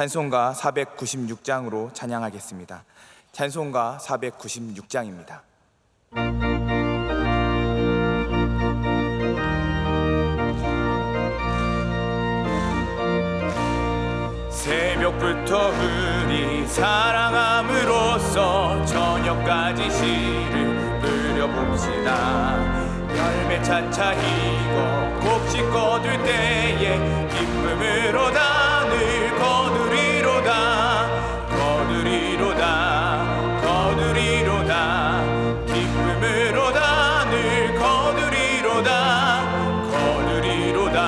찬송가 496장으로 찬양하겠습니다. 찬송가 496장입니다. 새벽부터 우리 사랑함으로써 저녁까지 시를 뿌려봅시다. 열매 차차 익어 곡식 거둘 때에 기쁨으로 단을 거두리로다. 거두리로다. 거두리로다. 기쁨으로 단을 거두리로다. 거두리로다.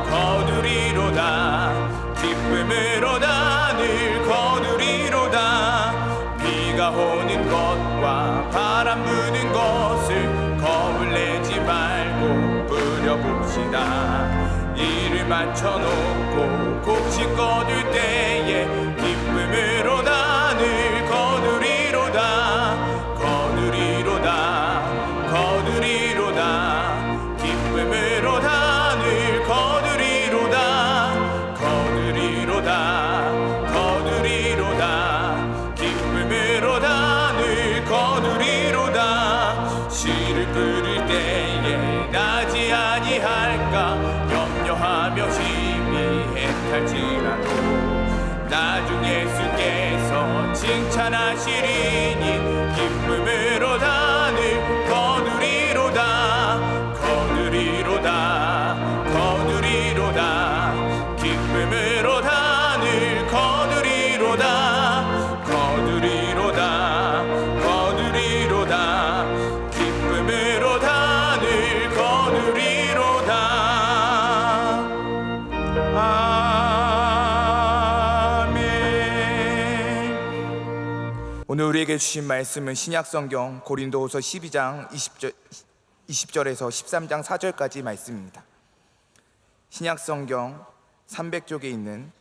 거두리로다. 기쁨으로 단을 거두리로다. 비가 오는 것과 바람 부는 것을 겁을 내지 말고 뿌려봅시다. 이를 맞춰놓고 곡식 거둘 때에 기쁨으로 단을 거두리로다. 거두리로다. 거두리로다. 기쁨으로 단을 거두리로다. 거두리로다. 거두리로다. 기쁨으로 단을 거두리로다. 씨를 뿌릴 때에 나지 아니할까 염려하며 희미해탈지라도 나중 예수께서 칭찬하시리니 기쁨으로 단을 거두리로다. 거두리로다. 거두리로다. 기쁨으로 단을 거두리로다. 거두리로다. 거두리로다. 기쁨으로 단을 거두리로다. 아멘. 오늘 우리에게 주신 말씀은 신약성경 고린도후서 12장 20절에서 13장 4절까지 말씀입니다. 신약성경 300쪽에 있는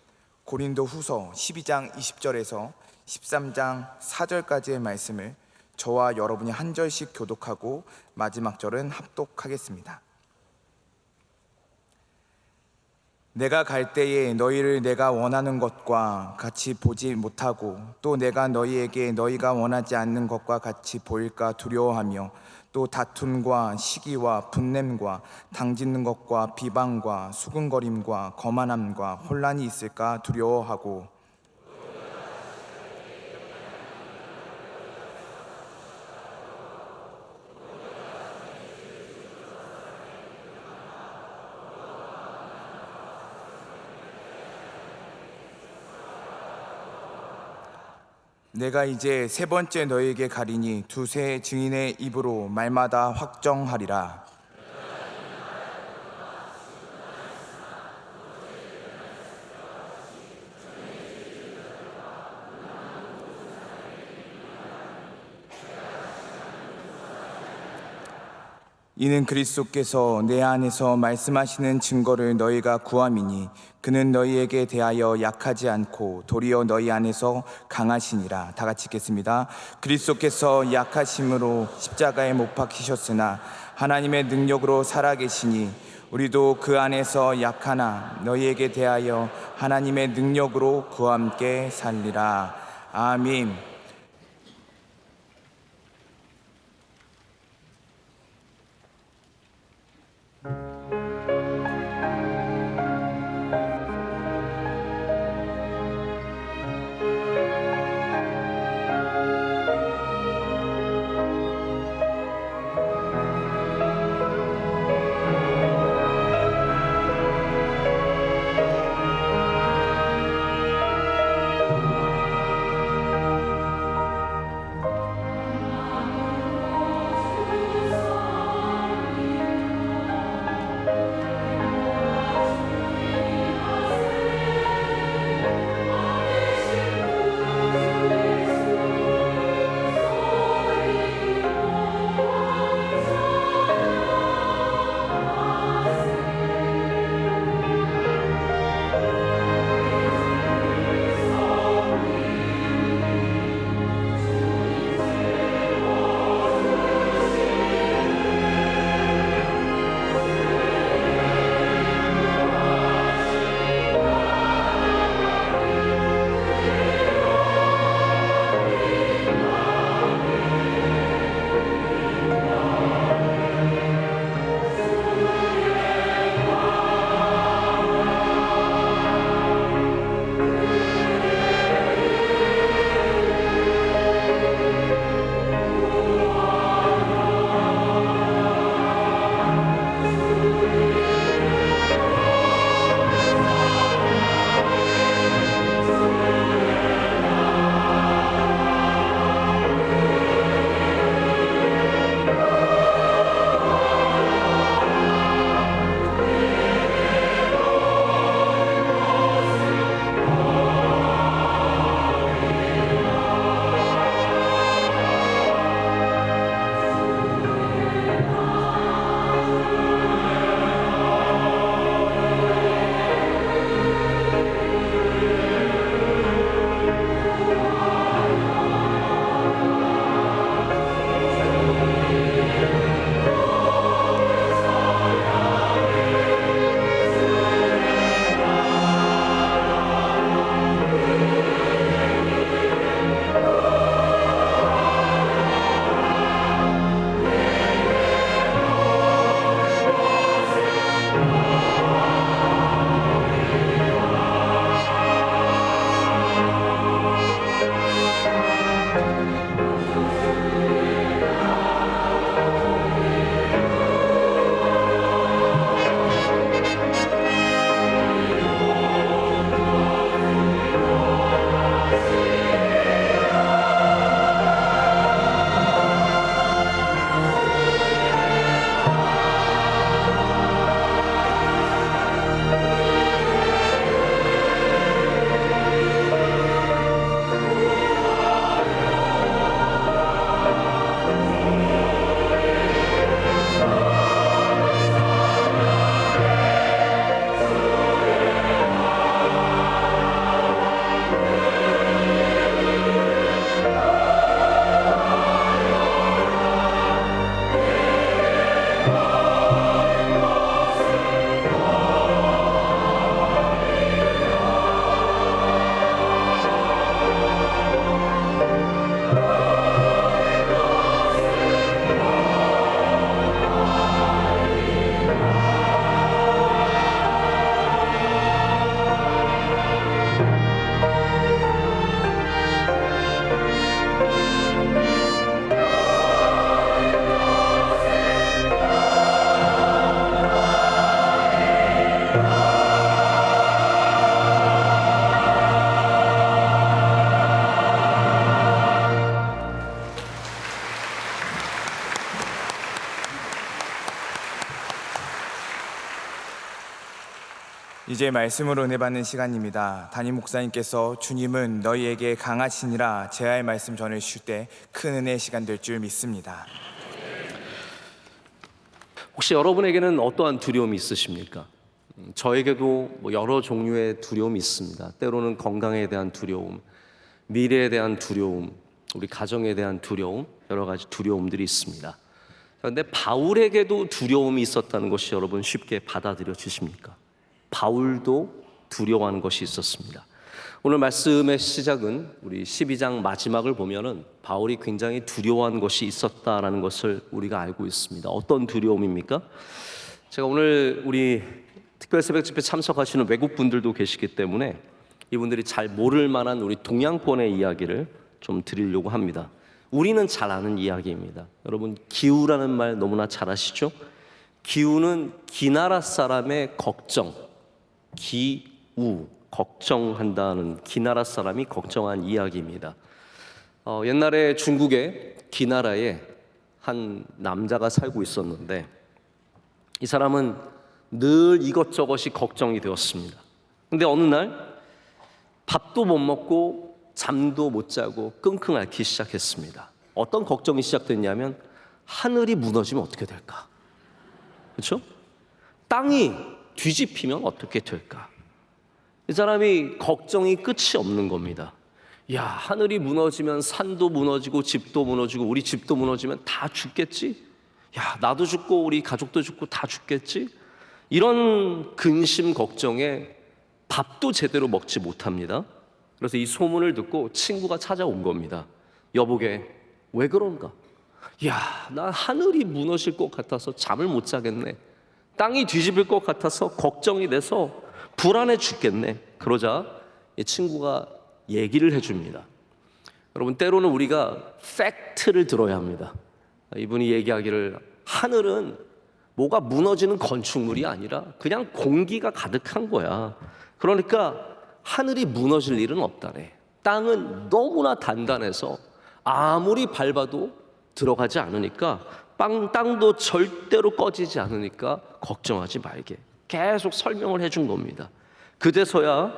고린도후서 12장 20절에서 13장 4절까지의 말씀을 저와 여러분이 한 절씩 교독하고 마지막 절은 합독하겠습니다. 내가 갈 때에 너희를 내가 원하는 것과 같이 보지 못하고 또 내가 너희에게 너희가 원하지 않는 것과 같이 보일까 두려워하며 또 다툼과 시기와 분냄과 당짓는 것과 비방과 수군거림과 거만함과 혼란이 있을까 두려워하고 내가 이제 세 번째 너희에게 가리니 두세 증인의 입으로 말마다 확정하리라. 이는 그리스도께서 내 안에서 말씀하시는 증거를 너희가 구함이니 그는 너희에게 대하여 약하지 않고 도리어 너희 안에서 강하시니라. 다 같이 읽겠습니다. 그리스도께서 약하심으로 십자가에 못 박히셨으나 하나님의 능력으로 살아계시니 우리도 그 안에서 약하나 너희에게 대하여 하나님의 능력으로 그와 함께 살리라. 아멘. 이제 말씀으로 은혜 받는 시간입니다. 담임 목사님께서 주님은 너희에게 강하시니라 제아의 말씀 전해주실 때 큰 은혜의 시간 될 줄 믿습니다. 혹시 여러분에게는 어떠한 두려움이 있으십니까? 저에게도 여러 종류의 두려움이 있습니다. 때로는 건강에 대한 두려움, 미래에 대한 두려움, 우리 가정에 대한 두려움, 여러 가지 두려움들이 있습니다. 그런데 바울에게도 두려움이 있었다는 것이 여러분 쉽게 받아들여 주십니까? 바울도 두려워하는 것이 있었습니다. 오늘 말씀의 시작은 우리 12장 마지막을 보면은 바울이 굉장히 두려워한 것이 있었다라는 것을 우리가 알고 있습니다. 어떤 두려움입니까? 제가 오늘 우리 특별 새벽 집회 참석하시는 외국 분들도 계시기 때문에 이분들이 잘 모를 만한 우리 동양권의 이야기를 좀 드리려고 합니다. 우리는 잘 아는 이야기입니다. 여러분, 기우라는 말 너무나 잘 아시죠? 기우는 기나라 사람의 걱정, 기우, 걱정한다는 기나라 사람이 걱정한 이야기입니다. 옛날에 중국의 기나라에 한 남자가 살고 있었는데 이 사람은 늘 이것저것이 걱정이 되었습니다. 근데 어느 날 밥도 못 먹고 잠도 못 자고 끙끙 앓기 시작했습니다. 어떤 걱정이 시작됐냐면 하늘이 무너지면 어떻게 될까? 그렇죠? 땅이 뒤집히면 어떻게 될까? 이 사람이 걱정이 끝이 없는 겁니다. 야, 하늘이 무너지면 산도 무너지고 집도 무너지고 우리 집도 무너지면 다 죽겠지? 야, 나도 죽고 우리 가족도 죽고 다 죽겠지? 이런 근심 걱정에 밥도 제대로 먹지 못합니다. 그래서 이 소문을 듣고 친구가 찾아온 겁니다. 여보게, 왜 그런가? 야, 나 하늘이 무너질 것 같아서 잠을 못 자겠네. 땅이 뒤집을 것 같아서 걱정이 돼서 불안해 죽겠네. 그러자 이 친구가 얘기를 해줍니다. 여러분, 때로는 우리가 팩트를 들어야 합니다. 이분이 얘기하기를 하늘은 뭐가 무너지는 건축물이 아니라 그냥 공기가 가득한 거야. 그러니까 하늘이 무너질 일은 없다네. 땅은 너무나 단단해서 아무리 밟아도 들어가지 않으니까 땅도 절대로 꺼지지 않으니까 걱정하지 말게. 계속 설명을 해준 겁니다. 그제서야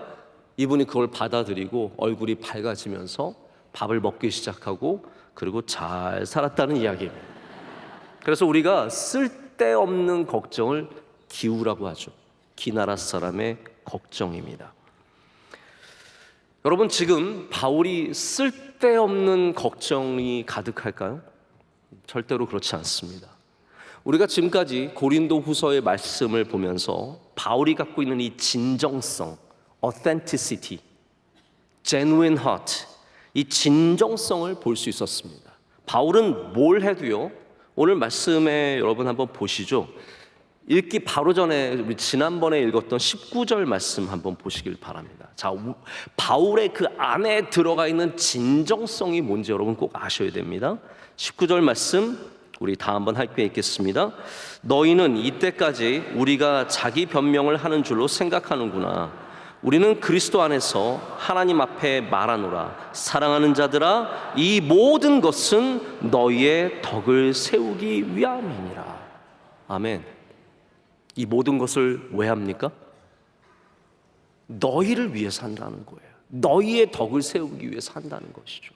이분이 그걸 받아들이고 얼굴이 밝아지면서 밥을 먹기 시작하고 그리고 잘 살았다는 이야기입니다. 그래서 우리가 쓸데없는 걱정을 기우라고 하죠. 기나라 사람의 걱정입니다. 여러분, 지금 바울이 쓸데없는 걱정이 가득할까요? 절대로 그렇지 않습니다. 우리가 지금까지 고린도 후서의 말씀을 보면서 바울이 갖고 있는 이 진정성, authenticity, genuine heart, 이 진정성을 볼 수 있었습니다. 바울은 뭘 해도요, 오늘 말씀에 여러분 한번 보시죠. 읽기 바로 전에 우리 지난번에 읽었던 19절 말씀 한번 보시길 바랍니다. 자, 바울의 그 안에 들어가 있는 진정성이 뭔지 여러분 꼭 아셔야 됩니다. 19절 말씀 우리 다 한번 함께 읽겠습니다. 너희는 이때까지 우리가 자기 변명을 하는 줄로 생각하는구나. 우리는 그리스도 안에서 하나님 앞에 말하노라. 사랑하는 자들아, 이 모든 것은 너희의 덕을 세우기 위함이니라. 아멘. 이 모든 것을 왜 합니까? 너희를 위해서 한다는 거예요. 너희의 덕을 세우기 위해서 한다는 것이죠.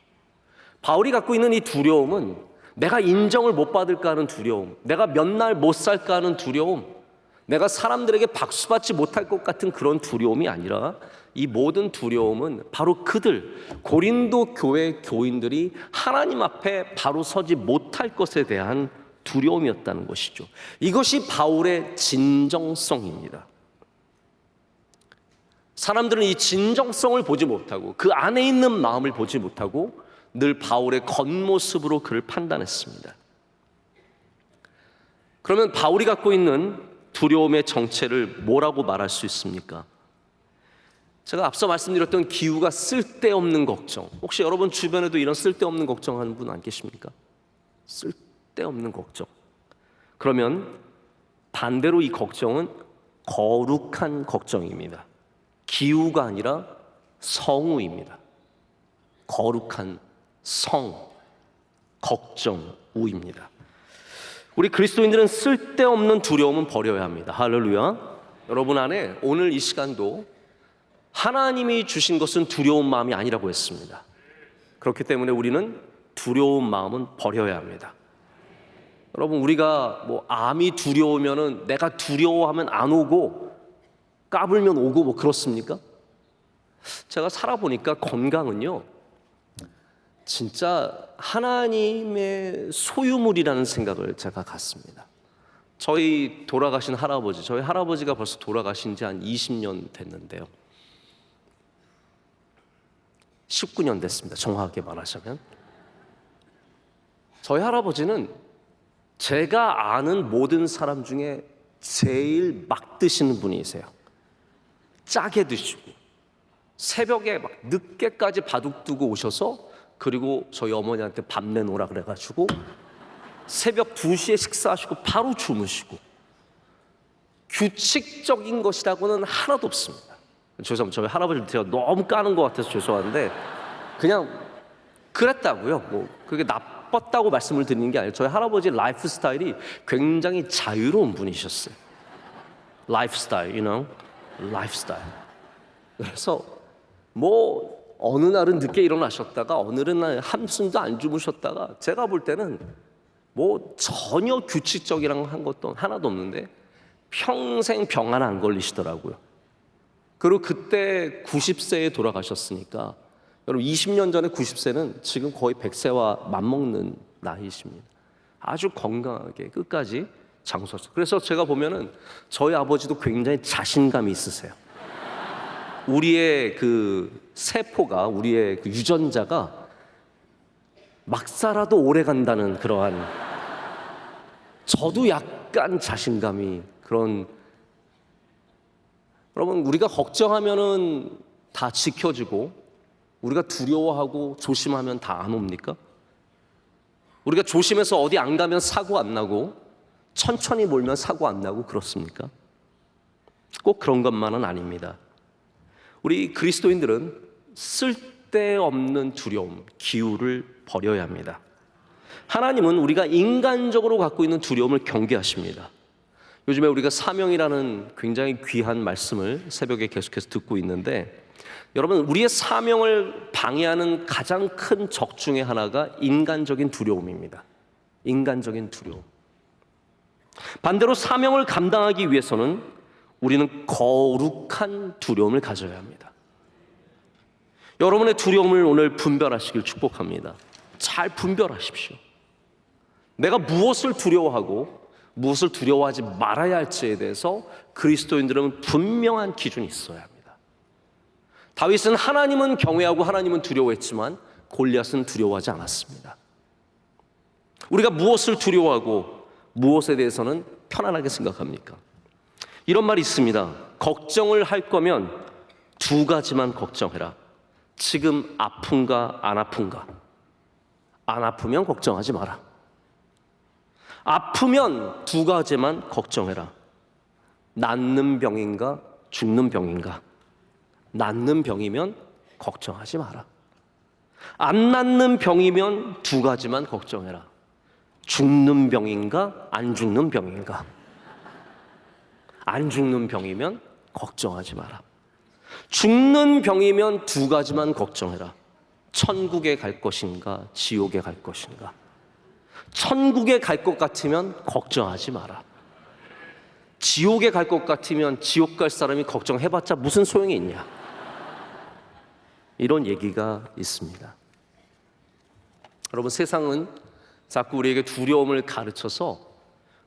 바울이 갖고 있는 이 두려움은 내가 인정을 못 받을까 하는 두려움, 내가 몇 날 못 살까 하는 두려움, 내가 사람들에게 박수받지 못할 것 같은 그런 두려움이 아니라 이 모든 두려움은 바로 그들, 고린도 교회 교인들이 하나님 앞에 바로 서지 못할 것에 대한 두려움이었다는 것이죠. 이것이 바울의 진정성입니다. 사람들은 이 진정성을 보지 못하고 그 안에 있는 마음을 보지 못하고 늘 바울의 겉모습으로 그를 판단했습니다. 그러면 바울이 갖고 있는 두려움의 정체를 뭐라고 말할 수 있습니까? 제가 앞서 말씀드렸던 기우가 쓸데없는 걱정, 혹시 여러분 주변에도 이런 쓸데없는 걱정하는 분 안 계십니까? 쓸데없는 걱정. 그러면 반대로 이 걱정은 거룩한 걱정입니다. 기우가 아니라 성우입니다. 거룩한 성, 걱정, 우입니다. 우리 그리스도인들은 쓸데없는 두려움은 버려야 합니다. 할렐루야. 여러분 안에 오늘 이 시간도 하나님이 주신 것은 두려운 마음이 아니라고 했습니다. 그렇기 때문에 우리는 두려운 마음은 버려야 합니다. 여러분, 우리가 암이 두려우면은 내가 두려워하면 안 오고 까불면 오고 그렇습니까? 제가 살아보니까 건강은요, 진짜 하나님의 소유물이라는 생각을 제가 갖습니다. 저희 할아버지가 벌써 돌아가신 지 한 20년 됐는데요. 19년 됐습니다. 정확하게 말하자면. 저희 할아버지는 제가 아는 모든 사람 중에 제일 막 드시는 분이세요. 짜게 드시고 새벽에 막 늦게까지 바둑 두고 오셔서, 그리고 저희 어머니한테 밥 내놓으라 그래가지고 새벽 2시에 식사하시고 바로 주무시고, 규칙적인 것이라고는 하나도 없습니다. 죄송합니다. 저희 할아버지를 제가 너무 까는 것 같아서 죄송한데 그냥 그랬다고요. 그게 나빴다고 말씀을 드리는 게 아니에요. 저희 할아버지 라이프 스타일이 굉장히 자유로운 분이셨어요. 라이프 스타일, 라이프 스타일. 그래서 어느 날은 늦게 일어나셨다가 어느 날은 한숨도 안 주무셨다가, 제가 볼 때는 전혀 규칙적이랑 한 것도 하나도 없는데 평생 병 하나 안 걸리시더라고요. 그리고 그때 90세에 돌아가셨으니까, 여러분 20년 전에 90세는 지금 거의 100세와 맞먹는 나이십니다. 아주 건강하게 끝까지 장수하셨어요. 그래서 제가 보면은 저희 아버지도 굉장히 자신감이 있으세요. 우리의 그 세포가, 우리의 그 유전자가 막 살아도 오래 간다는 그러한, 저도 약간 자신감이 그런. 여러분, 우리가 걱정하면은 다 지켜지고, 우리가 두려워하고 조심하면 다 안 옵니까? 우리가 조심해서 어디 안 가면 사고 안 나고, 천천히 몰면 사고 안 나고 그렇습니까? 꼭 그런 것만은 아닙니다. 우리 그리스도인들은 쓸데없는 두려움, 기우를 버려야 합니다. 하나님은 우리가 인간적으로 갖고 있는 두려움을 경계하십니다. 요즘에 우리가 사명이라는 굉장히 귀한 말씀을 새벽에 계속해서 듣고 있는데, 여러분, 우리의 사명을 방해하는 가장 큰 적 중에 하나가 인간적인 두려움입니다. 인간적인 두려움. 반대로 사명을 감당하기 위해서는 우리는 거룩한 두려움을 가져야 합니다. 여러분의 두려움을 오늘 분별하시길 축복합니다. 잘 분별하십시오. 내가 무엇을 두려워하고 무엇을 두려워하지 말아야 할지에 대해서 그리스도인들은 분명한 기준이 있어야 합니다. 다윗은 하나님은 경외하고 하나님은 두려워했지만 골리앗은 두려워하지 않았습니다. 우리가 무엇을 두려워하고 무엇에 대해서는 편안하게 생각합니까? 이런 말이 있습니다. 걱정을 할 거면 두 가지만 걱정해라. 지금 아픈가 안 아픈가? 안 아프면 걱정하지 마라. 아프면 두 가지만 걱정해라. 낫는 병인가 죽는 병인가? 낫는 병이면 걱정하지 마라. 안 낫는 병이면 두 가지만 걱정해라. 죽는 병인가 안 죽는 병인가? 안 죽는 병이면 걱정하지 마라. 죽는 병이면 두 가지만 걱정해라. 천국에 갈 것인가 지옥에 갈 것인가? 천국에 갈 것 같으면 걱정하지 마라. 지옥에 갈 것 같으면 지옥 갈 사람이 걱정해봤자 무슨 소용이 있냐? 이런 얘기가 있습니다. 여러분, 세상은 자꾸 우리에게 두려움을 가르쳐서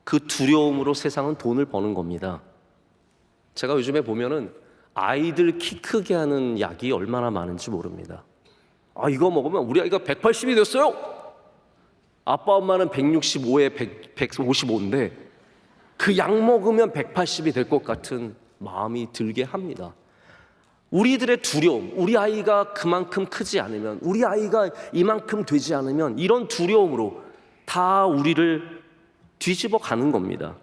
그 두려움으로 세상은 돈을 버는 겁니다. 제가 요즘에 보면은 아이들 키 크게 하는 약이 얼마나 많은지 모릅니다. 이거 먹으면 우리 아이가 180이 됐어요. 아빠 엄마는 165에 155인데 그 약 먹으면 180이 될 것 같은 마음이 들게 합니다. 우리들의 두려움, 우리 아이가 그만큼 크지 않으면, 우리 아이가 이만큼 되지 않으면, 이런 두려움으로 다 우리를 뒤집어 가는 겁니다.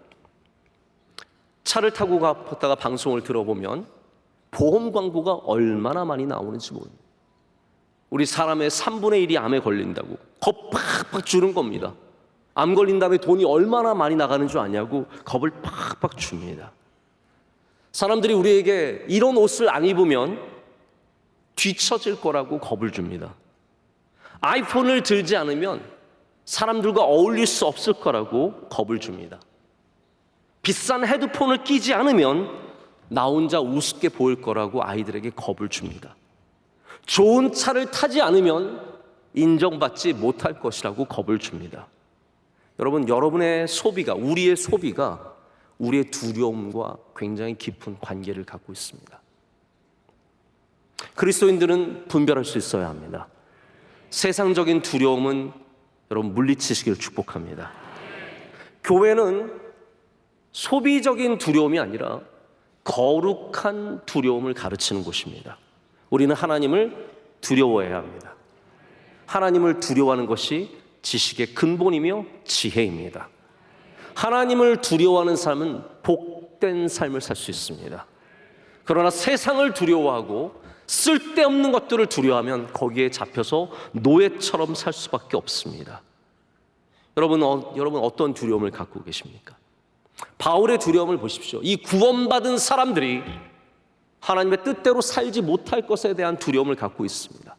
차를 타고 가다가 방송을 들어보면 보험 광고가 얼마나 많이 나오는지 모릅니다. 우리 사람의 3분의 1이 암에 걸린다고 겁 팍팍 주는 겁니다. 암 걸린 다음에 돈이 얼마나 많이 나가는 줄 아냐고 겁을 팍팍 줍니다. 사람들이 우리에게 이런 옷을 안 입으면 뒤처질 거라고 겁을 줍니다. 아이폰을 들지 않으면 사람들과 어울릴 수 없을 거라고 겁을 줍니다. 비싼 헤드폰을 끼지 않으면 나 혼자 우습게 보일 거라고 아이들에게 겁을 줍니다. 좋은 차를 타지 않으면 인정받지 못할 것이라고 겁을 줍니다. 여러분, 여러분의 소비가, 우리의 소비가 우리의 두려움과 굉장히 깊은 관계를 갖고 있습니다. 그리스도인들은 분별할 수 있어야 합니다. 세상적인 두려움은 여러분 물리치시기를 축복합니다. 교회는 소비적인 두려움이 아니라 거룩한 두려움을 가르치는 곳입니다. 우리는 하나님을 두려워해야 합니다. 하나님을 두려워하는 것이 지식의 근본이며 지혜입니다. 하나님을 두려워하는 삶은 복된 삶을 살 수 있습니다. 그러나 세상을 두려워하고 쓸데없는 것들을 두려워하면 거기에 잡혀서 노예처럼 살 수밖에 없습니다. 여러분 어떤 두려움을 갖고 계십니까? 바울의 두려움을 보십시오. 이 구원받은 사람들이 하나님의 뜻대로 살지 못할 것에 대한 두려움을 갖고 있습니다.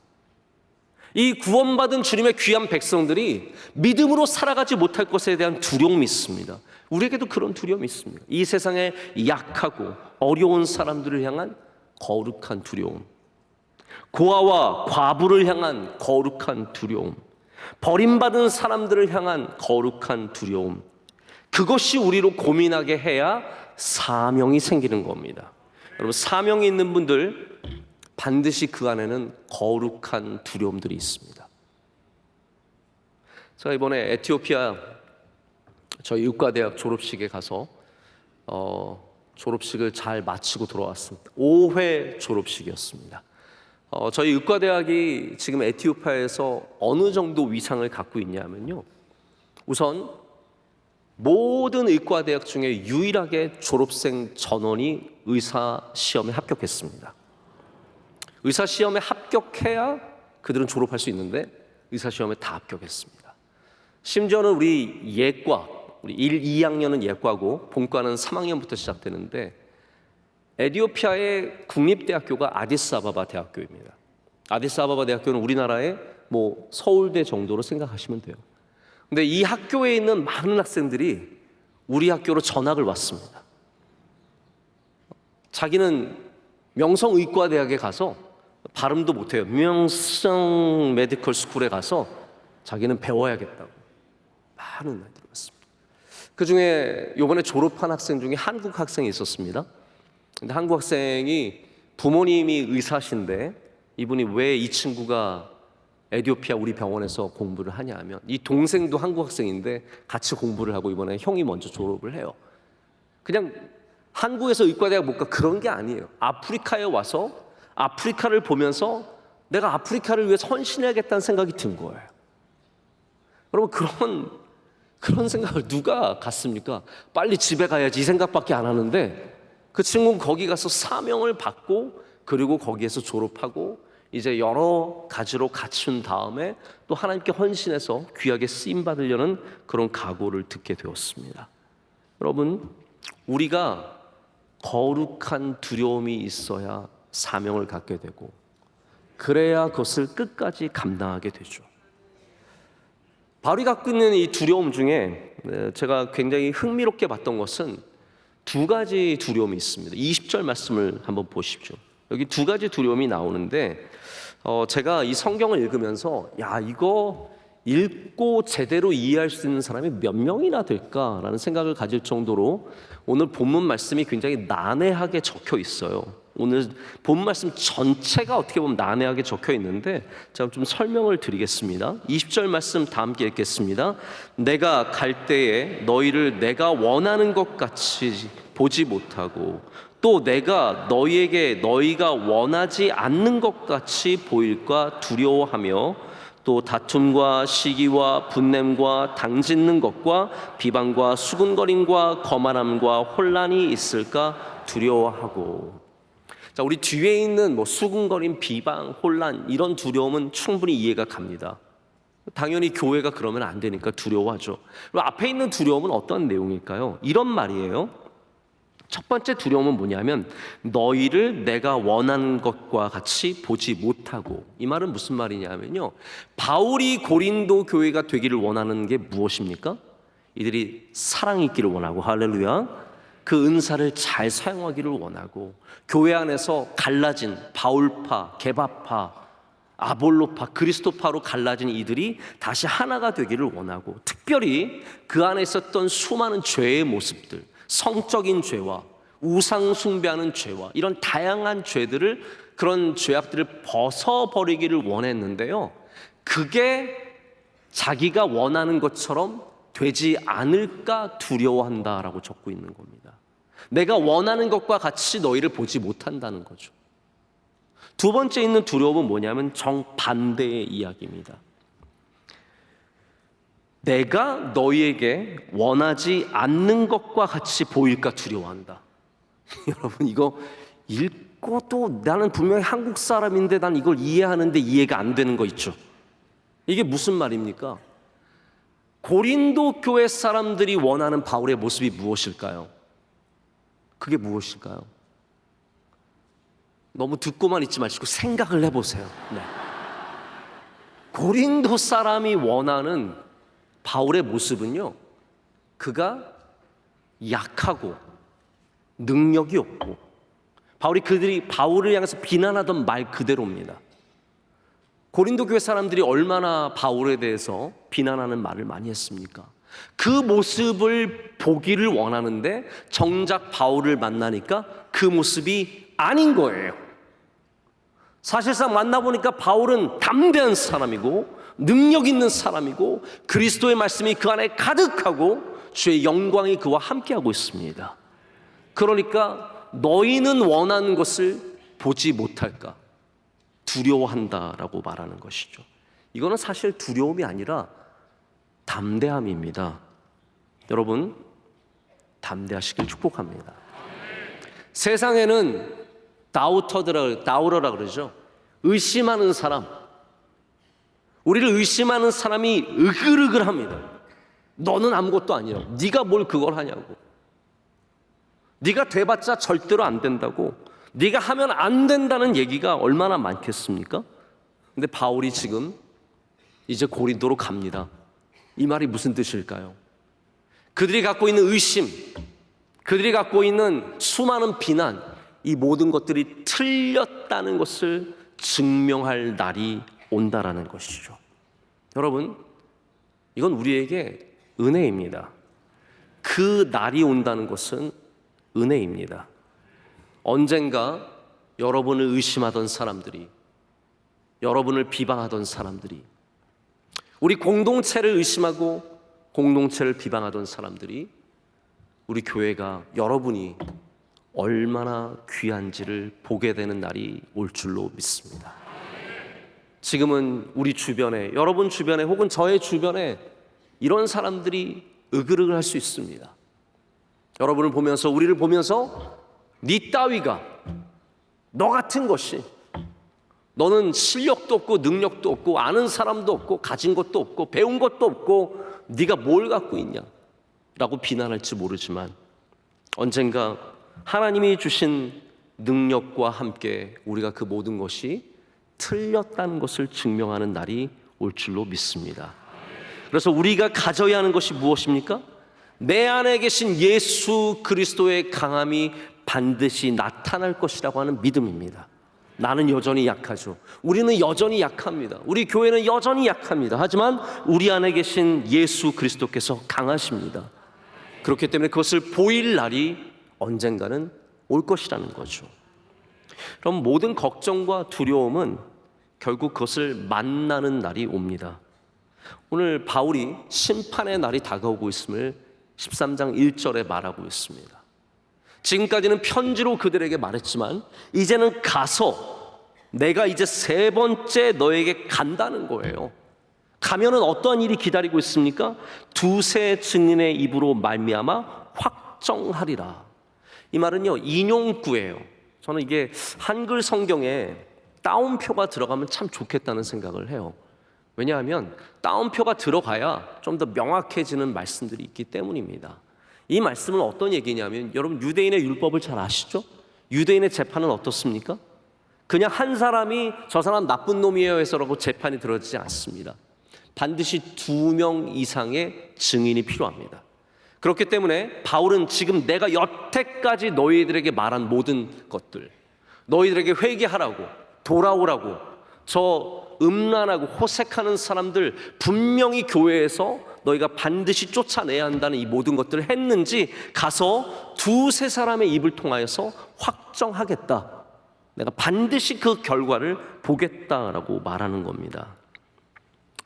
이 구원받은 주님의 귀한 백성들이 믿음으로 살아가지 못할 것에 대한 두려움이 있습니다. 우리에게도 그런 두려움이 있습니다. 이 세상에 약하고 어려운 사람들을 향한 거룩한 두려움, 고아와 과부를 향한 거룩한 두려움, 버림받은 사람들을 향한 거룩한 두려움, 그것이 우리로 고민하게 해야 사명이 생기는 겁니다. 여러분, 사명이 있는 분들 반드시 그 안에는 거룩한 두려움들이 있습니다. 제가 이번에 에티오피아 저희 의과대학 졸업식에 가서 졸업식을 잘 마치고 돌아왔습니다. 5회 졸업식이었습니다. 저희 의과대학이 지금 에티오피아에서 어느 정도 위상을 갖고 있냐면요, 우선 모든 의과대학 중에 유일하게 졸업생 전원이 의사시험에 합격했습니다. 의사시험에 합격해야 그들은 졸업할 수 있는데 의사시험에 다 합격했습니다. 심지어는 우리 예과, 우리 1, 2학년은 예과고 본과는 3학년부터 시작되는데 에티오피아의 국립대학교가 아디스아바바 대학교입니다. 아디스아바바 대학교는 우리나라의 서울대 정도로 생각하시면 돼요. 근데 이 학교에 있는 많은 학생들이 우리 학교로 전학을 왔습니다. 자기는 명성의과대학에 가서 발음도 못해요. 명성 메디컬 스쿨에 가서 자기는 배워야겠다고 많은 아이들이 왔습니다. 그 중에 이번에 졸업한 학생 중에 한국 학생이 있었습니다. 근데 한국 학생이 부모님이 의사신데 이분이 왜 이 친구가 에티오피아 우리 병원에서 공부를 하냐 하면 이 동생도 한국 학생인데 같이 공부를 하고 이번에 형이 먼저 졸업을 해요. 그냥 한국에서 의과대학 못 가 그런 게 아니에요. 아프리카에 와서 아프리카를 보면서 내가 아프리카를 위해서 헌신해야겠다는 생각이 든 거예요. 여러분, 그런 생각을 누가 갖습니까? 빨리 집에 가야지 이 생각밖에 안 하는데 그 친구는 거기 가서 사명을 받고 그리고 거기에서 졸업하고 이제 여러 가지로 갖춘 다음에 또 하나님께 헌신해서 귀하게 쓰임받으려는 그런 각오를 듣게 되었습니다. 여러분, 우리가 거룩한 두려움이 있어야 사명을 갖게 되고 그래야 그것을 끝까지 감당하게 되죠. 바울이 갖고 있는 이 두려움 중에 제가 굉장히 흥미롭게 봤던 것은 두 가지 두려움이 있습니다. 20절 말씀을 한번 보십시오. 여기 두 가지 두려움이 나오는데 제가 이 성경을 읽으면서 이거 읽고 제대로 이해할 수 있는 사람이 몇 명이나 될까라는 생각을 가질 정도로 오늘 본문 말씀이 굉장히 난해하게 적혀 있어요. 오늘 본문 말씀 전체가 어떻게 보면 난해하게 적혀 있는데 제가 좀 설명을 드리겠습니다. 20절 말씀 다 함께 읽겠습니다. 내가 갈 때에 너희를 내가 원하는 것 같이 보지 못하고 또 내가 너희에게 너희가 원하지 않는 것 같이 보일까 두려워하며 또 다툼과 시기와 분냄과 당짓는 것과 비방과 수군거림과 거만함과 혼란이 있을까 두려워하고. 자, 우리 뒤에 있는 수군거림, 비방, 혼란 이런 두려움은 충분히 이해가 갑니다. 당연히 교회가 그러면 안 되니까 두려워하죠. 그리고 앞에 있는 두려움은 어떤 내용일까요? 이런 말이에요. 첫 번째 두려움은 뭐냐면 너희를 내가 원하는 것과 같이 보지 못하고, 이 말은 무슨 말이냐면요, 바울이 고린도 교회가 되기를 원하는 게 무엇입니까? 이들이 사랑이 있기를 원하고, 할렐루야, 그 은사를 잘 사용하기를 원하고, 교회 안에서 갈라진 바울파, 게바파, 아볼로파, 그리스도파로 갈라진 이들이 다시 하나가 되기를 원하고, 특별히 그 안에 있었던 수많은 죄의 모습들, 성적인 죄와 우상 숭배하는 죄와 이런 다양한 죄들을, 그런 죄악들을 벗어버리기를 원했는데요, 그게 자기가 원하는 것처럼 되지 않을까 두려워한다라고 적고 있는 겁니다. 내가 원하는 것과 같이 너희를 보지 못한다는 거죠. 두 번째 있는 두려움은 뭐냐면 정반대의 이야기입니다. 내가 너희에게 원하지 않는 것과 같이 보일까 두려워한다. 여러분, 이거 읽고도 나는 분명히 한국 사람인데 난 이걸 이해하는데 이해가 안 되는 거 있죠. 이게 무슨 말입니까? 고린도 교회 사람들이 원하는 바울의 모습이 무엇일까요? 그게 무엇일까요? 너무 듣고만 있지 마시고 생각을 해보세요. 네. 고린도 사람이 원하는 바울의 모습은요, 그가 약하고 능력이 없고, 그들이 바울을 향해서 비난하던 말 그대로입니다. 고린도 교회 사람들이 얼마나 바울에 대해서 비난하는 말을 많이 했습니까? 그 모습을 보기를 원하는데 정작 바울을 만나니까 그 모습이 아닌 거예요. 사실상 만나보니까 바울은 담대한 사람이고 능력 있는 사람이고 그리스도의 말씀이 그 안에 가득하고 주의 영광이 그와 함께하고 있습니다. 그러니까 너희는 원하는 것을 보지 못할까 두려워한다라고 말하는 것이죠. 이거는 사실 두려움이 아니라 담대함입니다. 여러분, 담대하시길 축복합니다. 세상에는 다우터라 그러죠. 의심하는 사람, 우리를 의심하는 사람이 으글으글합니다. 너는 아무것도 아니라고, 네가 뭘 그걸 하냐고, 네가 돼봤자 절대로 안 된다고, 네가 하면 안 된다는 얘기가 얼마나 많겠습니까? 근데 바울이 지금 이제 고린도로 갑니다. 이 말이 무슨 뜻일까요? 그들이 갖고 있는 의심, 그들이 갖고 있는 수많은 비난, 이 모든 것들이 틀렸다는 것을 증명할 날이 온다라는 것이죠. 여러분, 이건 우리에게 은혜입니다. 그 날이 온다는 것은 은혜입니다. 언젠가 여러분을 의심하던 사람들이, 여러분을 비방하던 사람들이, 우리 공동체를 의심하고 공동체를 비방하던 사람들이 우리 교회가, 여러분이 얼마나 귀한지를 보게 되는 날이 올 줄로 믿습니다. 지금은 우리 주변에, 여러분 주변에 혹은 저의 주변에 이런 사람들이 으글으글 할 수 있습니다. 여러분을 보면서, 우리를 보면서 네 따위가, 너 같은 것이, 너는 실력도 없고 능력도 없고 아는 사람도 없고 가진 것도 없고 배운 것도 없고 네가 뭘 갖고 있냐 라고 비난할지 모르지만, 언젠가 하나님이 주신 능력과 함께 우리가 그 모든 것이 틀렸다는 것을 증명하는 날이 올 줄로 믿습니다. 그래서 우리가 가져야 하는 것이 무엇입니까? 내 안에 계신 예수 그리스도의 강함이 반드시 나타날 것이라고 하는 믿음입니다. 나는 여전히 약하죠. 우리는 여전히 약합니다. 우리 교회는 여전히 약합니다. 하지만 우리 안에 계신 예수 그리스도께서 강하십니다. 그렇기 때문에 그것을 보일 날이 언젠가는 올 것이라는 거죠. 그럼 모든 걱정과 두려움은 결국 그것을 만나는 날이 옵니다. 오늘 바울이 심판의 날이 다가오고 있음을 13장 1절에 말하고 있습니다. 지금까지는 편지로 그들에게 말했지만 이제는 가서 내가 이제 세 번째 너에게 간다는 거예요. 가면은 어떠한 일이 기다리고 있습니까? 두세 증인의 입으로 말미암아 확정하리라. 이 말은요, 인용구예요. 저는 이게 한글 성경에 따옴표가 들어가면 참 좋겠다는 생각을 해요. 왜냐하면 따옴표가 들어가야 좀 더 명확해지는 말씀들이 있기 때문입니다. 이 말씀은 어떤 얘기냐면, 여러분 유대인의 율법을 잘 아시죠? 유대인의 재판은 어떻습니까? 그냥 한 사람이 저 사람 나쁜 놈이에요 해서라고 재판이 들어지지 않습니다. 반드시 2명 이상의 증인이 필요합니다. 그렇기 때문에 바울은 지금 내가 여태까지 너희들에게 말한 모든 것들, 너희들에게 회개하라고, 돌아오라고, 저 음란하고 호색하는 사람들 분명히 교회에서 너희가 반드시 쫓아내야 한다는 이 모든 것들을 했는지 가서 2-3 사람의 입을 통하여서 확정하겠다. 내가 반드시 그 결과를 보겠다라고 말하는 겁니다.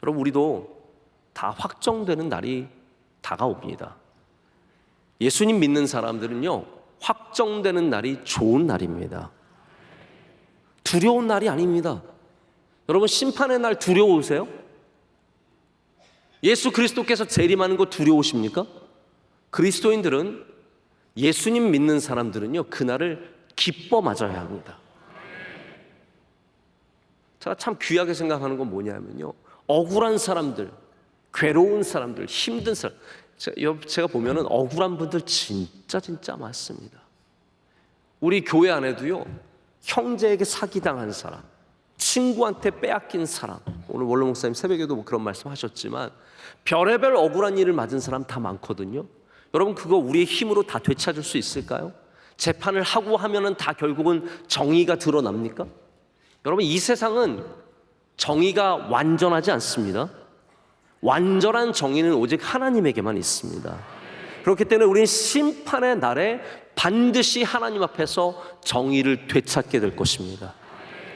여러분, 우리도 다 확정되는 날이 다가옵니다. 예수님 믿는 사람들은요, 확정되는 날이 좋은 날입니다. 두려운 날이 아닙니다. 여러분, 심판의 날 두려우세요? 예수 그리스도께서 재림하는 거 두려우십니까? 그리스도인들은, 예수님 믿는 사람들은요, 그날을 기뻐 맞아야 합니다. 제가 참 귀하게 생각하는 건 뭐냐면요, 억울한 사람들, 괴로운 사람들, 힘든 사람, 제가 보면은 억울한 분들 진짜 많습니다. 우리 교회 안에도요, 형제에게 사기당한 사람, 친구한테 빼앗긴 사람, 오늘 원로 목사님 새벽에도 뭐 그런 말씀 하셨지만 별의별 억울한 일을 맞은 사람 다 많거든요. 여러분, 그거 우리의 힘으로 다 되찾을 수 있을까요? 재판을 하고 하면은 다 결국은 정의가 드러납니까? 여러분, 이 세상은 정의가 완전하지 않습니다. 완전한 정의는 오직 하나님에게만 있습니다. 그렇기 때문에 우리는 심판의 날에 반드시 하나님 앞에서 정의를 되찾게 될 것입니다.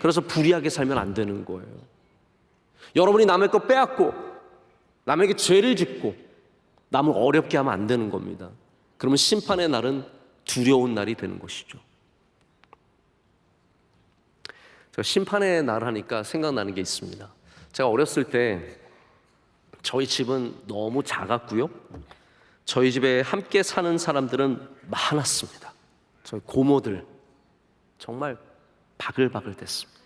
그래서 불의하게 살면 안 되는 거예요. 여러분이 남의 거 빼앗고 남에게 죄를 짓고 남을 어렵게 하면 안 되는 겁니다. 그러면 심판의 날은 두려운 날이 되는 것이죠. 제가 심판의 날 하니까 생각나는 게 있습니다. 제가 어렸을 때 저희 집은 너무 작았고요, 저희 집에 함께 사는 사람들은 많았습니다. 저희 고모들 정말 바글바글 됐습니다.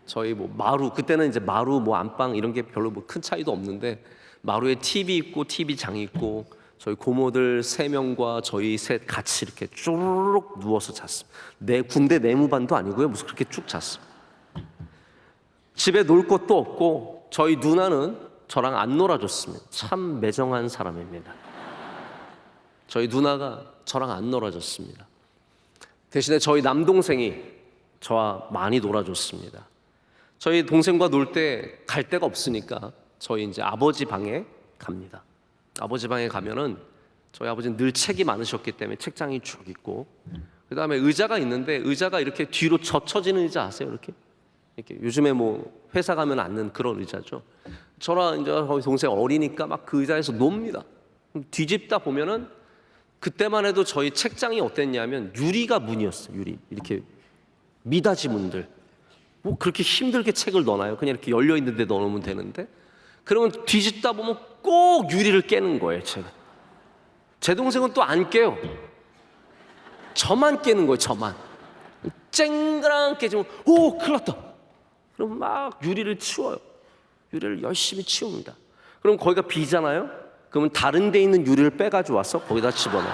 저희 뭐 마루, 그때는 이제 마루 뭐 안방 이런 게 별로 뭐 큰 차이도 없는데 마루에 TV 있고 TV장 있고 저희 고모들 3명과 저희 셋 같이 이렇게 쪼르륵 누워서 잤습니다. 내 군대 내무반도 아니고요, 무슨 그렇게 쭉 잤습니다. 집에 놀 것도 없고 저희 누나는 저랑 안 놀아줬습니다. 참 매정한 사람입니다. 저희 누나가 저랑 안 놀아줬습니다. 대신에 저희 남동생이 저와 많이 놀아줬습니다. 저희 동생과 놀 때 갈 데가 없으니까 저희 이제 아버지 방에 갑니다. 아버지 방에 가면은 저희 아버지는 늘 책이 많으셨기 때문에 책장이 쭉 있고, 그 다음에 의자가 있는데 의자가 이렇게 뒤로 젖혀지는 의자 아세요? 이렇게 요즘에 뭐 회사 가면 앉는 그런 의자죠. 저랑 이제 저희 동생 어리니까 막 그 의자에서 놉니다. 뒤집다 보면은 그때만 해도 저희 책장이 어땠냐면 유리가 문이었어요. 유리, 이렇게 미닫이 문들. 뭐 그렇게 힘들게 책을 넣어놔요? 그냥 이렇게 열려 있는 데 넣어놓으면 되는데, 그러면 뒤집다 보면 꼭 유리를 깨는 거예요, 제가. 제 동생은 또 안 깨요. 저만 깨는 거예요, 저만. 쨍그랑 깨지면 오, 큰일 났다. 그럼 막 유리를 치워요. 유리를 열심히 치웁니다. 그럼 거기가 비잖아요? 그러면 다른 데 있는 유리를 빼가지고 와서 거기다 집어넣어요.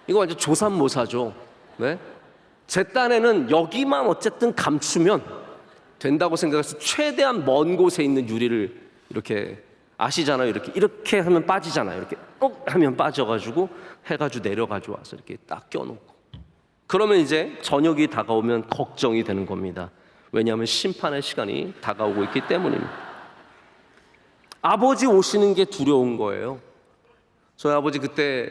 이거 완전 조삼모사죠. 네? 제 딴에는 여기만 어쨌든 감추면 된다고 생각해서 최대한 먼 곳에 있는 유리를 이렇게, 아시잖아요, 이렇게 하면 빠지잖아요. 이렇게 하면 빠져가지고 해가지고 내려가지고 와서 이렇게 딱 껴놓고, 그러면 이제 저녁이 다가오면 걱정이 되는 겁니다. 왜냐하면 심판의 시간이 다가오고 있기 때문입니다. 아버지 오시는 게 두려운 거예요. 저희 아버지 그때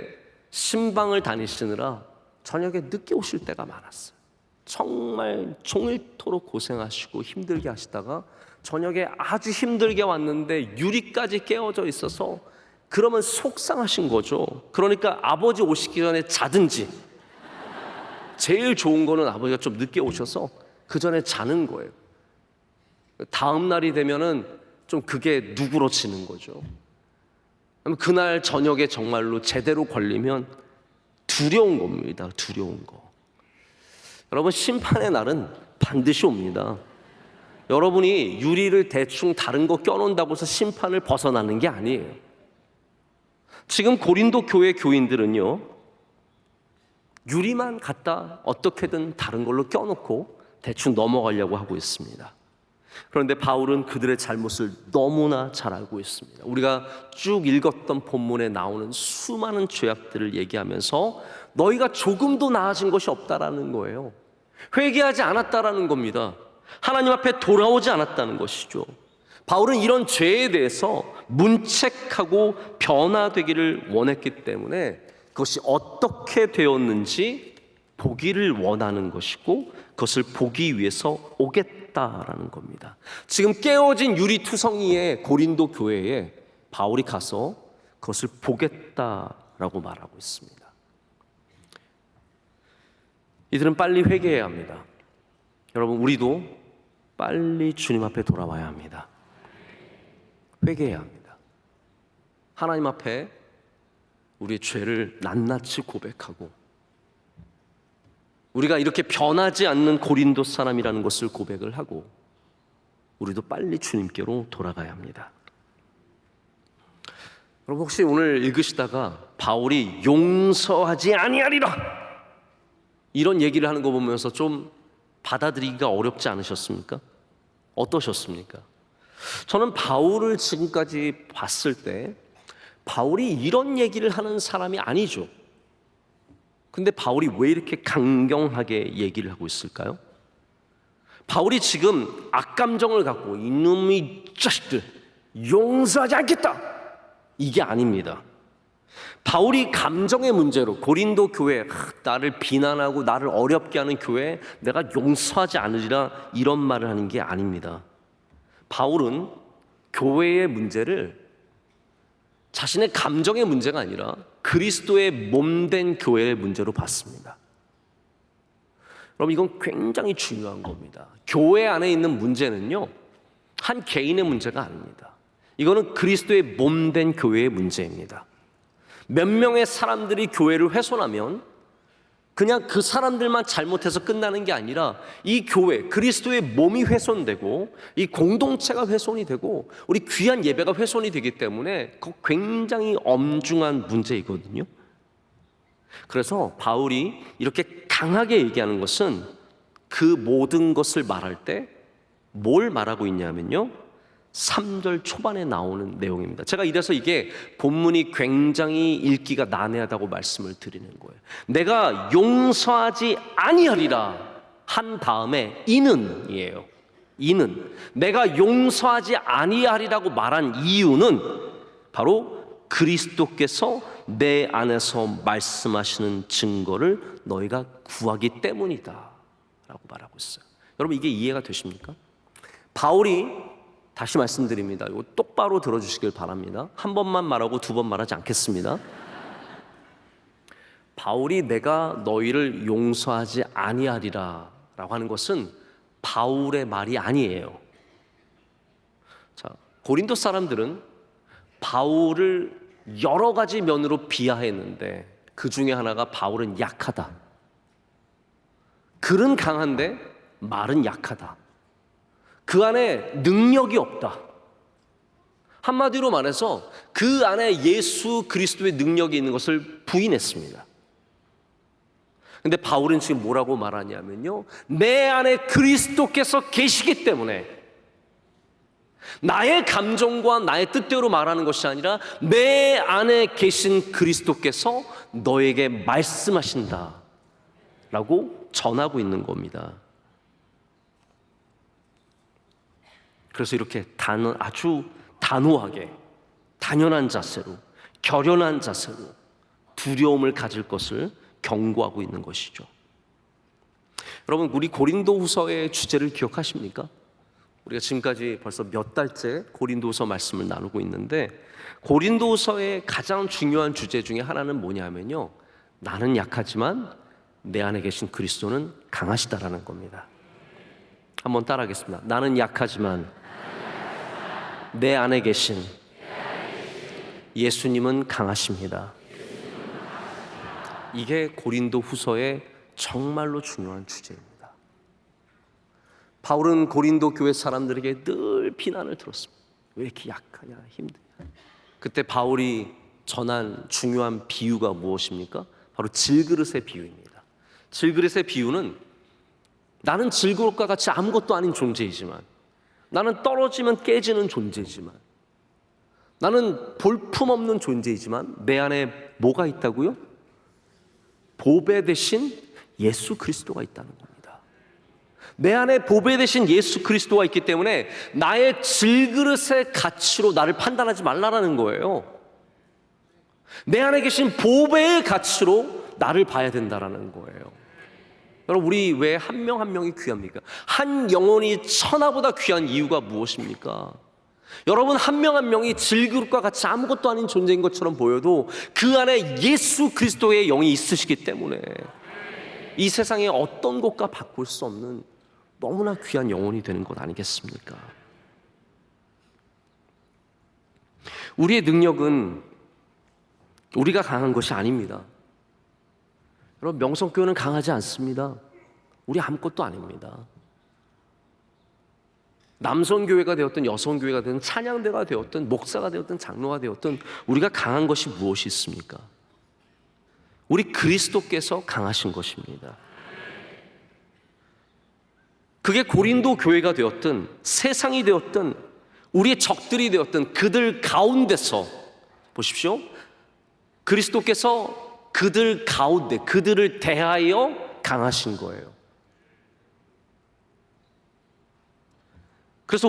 신방을 다니시느라 저녁에 늦게 오실 때가 많았어요. 정말 종일토록 고생하시고 힘들게 하시다가 저녁에 아주 힘들게 왔는데 유리까지 깨어져 있어서, 그러면 속상하신 거죠. 그러니까 아버지 오시기 전에 자든지, 제일 좋은 거는 아버지가 좀 늦게 오셔서 그 전에 자는 거예요. 다음 날이 되면은 좀 그게 누그러지는 거죠. 그날 저녁에 정말로 제대로 걸리면 두려운 겁니다. 두려운 거. 여러분, 심판의 날은 반드시 옵니다. 여러분이 유리를 대충 다른 거 껴놓는다고 해서 심판을 벗어나는 게 아니에요. 지금 고린도 교회 교인들은요, 유리만 갖다 어떻게든 다른 걸로 껴놓고 대충 넘어가려고 하고 있습니다. 그런데 바울은 그들의 잘못을 너무나 잘 알고 있습니다. 우리가 쭉 읽었던 본문에 나오는 수많은 죄악들을 얘기하면서 너희가 조금도 나아진 것이 없다라는 거예요. 회개하지 않았다라는 겁니다. 하나님 앞에 돌아오지 않았다는 것이죠. 바울은 이런 죄에 대해서 문책하고 변화되기를 원했기 때문에 그것이 어떻게 되었는지 보기를 원하는 것이고 그것을 보기 위해서 오겠다라는 겁니다. 지금 깨어진 유리투성이의 고린도 교회에 바울이 가서 그것을 보겠다라고 말하고 있습니다. 이들은 빨리 회개해야 합니다. 여러분, 우리도 빨리 주님 앞에 돌아와야 합니다. 회개해야 합니다. 하나님 앞에 우리의 죄를 낱낱이 고백하고 우리가 이렇게 변하지 않는 고린도 사람이라는 것을 고백을 하고 우리도 빨리 주님께로 돌아가야 합니다. 여러분, 혹시 오늘 읽으시다가 바울이 용서하지 아니하리라 이런 얘기를 하는 거 보면서 좀 받아들이기가 어렵지 않으셨습니까? 어떠셨습니까? 저는 바울을 지금까지 봤을 때 바울이 이런 얘기를 하는 사람이 아니죠. 근데 바울이 왜 이렇게 강경하게 얘기를 하고 있을까요? 바울이 지금 악감정을 갖고 이놈의 자식들 용서하지 않겠다 이게 아닙니다. 바울이 감정의 문제로 고린도 교회 나를 비난하고 나를 어렵게 하는 교회에 내가 용서하지 않으리라 이런 말을 하는 게 아닙니다. 바울은 교회의 문제를 자신의 감정의 문제가 아니라 그리스도의 몸된 교회의 문제로 봤습니다. 여러분, 이건 굉장히 중요한 겁니다. 교회 안에 있는 문제는요, 한 개인의 문제가 아닙니다. 이거는 그리스도의 몸된 교회의 문제입니다. 몇 명의 사람들이 교회를 훼손하면 그냥 그 사람들만 잘못해서 끝나는 게 아니라 이 교회, 그리스도의 몸이 훼손되고 이 공동체가 훼손이 되고 우리 귀한 예배가 훼손이 되기 때문에 그거 굉장히 엄중한 문제이거든요. 그래서 바울이 이렇게 강하게 얘기하는 것은 그 모든 것을 말할 때 뭘 말하고 있냐면요, 3절 초반에 나오는 내용입니다. 제가 이래서 이게 본문이 굉장히 읽기가 난해하다고 말씀을 드리는 거예요. 내가 용서하지 아니하리라 한 다음에 이는이에요. 이는, 내가 용서하지 아니하리라고 말한 이유는 바로 그리스도께서 내 안에서 말씀하시는 증거를 너희가 구하기 때문이다 라고 말하고 있어요. 여러분, 이게 이해가 되십니까? 바울이, 다시 말씀드립니다. 이거 똑바로 들어주시길 바랍니다. 한 번만 말하고 두 번 말하지 않겠습니다. 바울이 내가 너희를 용서하지 아니하리라 라고 하는 것은 바울의 말이 아니에요. 자, 고린도 사람들은 바울을 여러 가지 면으로 비하했는데 그 중에 하나가 바울은 약하다. 글은 강한데 말은 약하다. 그 안에 능력이 없다. 한마디로 말해서 그 안에 예수 그리스도의 능력이 있는 것을 부인했습니다. 근데 바울은 지금 뭐라고 말하냐면요, 내 안에 그리스도께서 계시기 때문에 나의 감정과 나의 뜻대로 말하는 것이 아니라 내 안에 계신 그리스도께서 너에게 말씀하신다 라고 전하고 있는 겁니다. 그래서 이렇게 아주 단호하게, 단연한 자세로, 결연한 자세로 두려움을 가질 것을 경고하고 있는 것이죠. 여러분, 우리 고린도후서의 주제를 기억하십니까? 우리가 지금까지 벌써 몇 달째 고린도후서 말씀을 나누고 있는데 고린도후서의 가장 중요한 주제 중에 하나는 뭐냐면요, 나는 약하지만 내 안에 계신 그리스도는 강하시다라는 겁니다. 한번 따라하겠습니다. 나는 약하지만 내 안에 계신 예수님은 강하십니다. 이게 고린도 후서의 정말로 중요한 주제입니다. 바울은 고린도 교회 사람들에게 늘 비난을 들었습니다. 왜 이렇게 약하냐, 힘드냐. 그때 바울이 전한 중요한 비유가 무엇입니까? 바로 질그릇의 비유입니다. 질그릇의 비유는 나는 질그릇과 같이 아무것도 아닌 존재이지만, 나는 떨어지면 깨지는 존재이지만, 나는 볼품없는 존재이지만 내 안에 뭐가 있다고요? 보배 대신 예수 그리스도가 있다는 겁니다. 내 안에 보배 대신 예수 그리스도가 있기 때문에 나의 질그릇의 가치로 나를 판단하지 말라라는 거예요. 내 안에 계신 보배의 가치로 나를 봐야 된다라는 거예요. 여러분, 우리 왜 한 명 한 명이 귀합니까? 한 영혼이 천하보다 귀한 이유가 무엇입니까? 여러분, 한 명 한 명이 질그릇과 같이 아무것도 아닌 존재인 것처럼 보여도 그 안에 예수 그리스도의 영이 있으시기 때문에 이 세상의 어떤 것과 바꿀 수 없는 너무나 귀한 영혼이 되는 것 아니겠습니까? 우리의 능력은 우리가 강한 것이 아닙니다. 여러분, 명성교회는 강하지 않습니다. 우리 아무것도 아닙니다. 남성교회가 되었든 여성교회가 되었든 찬양대가 되었든 목사가 되었든 장로가 되었든 우리가 강한 것이 무엇이 있습니까? 우리 그리스도께서 강하신 것입니다. 그게 고린도 교회가 되었든 세상이 되었든 우리의 적들이 되었든 그들 가운데서 보십시오. 그리스도께서 그들 가운데 그들을 대하여 강하신 거예요. 그래서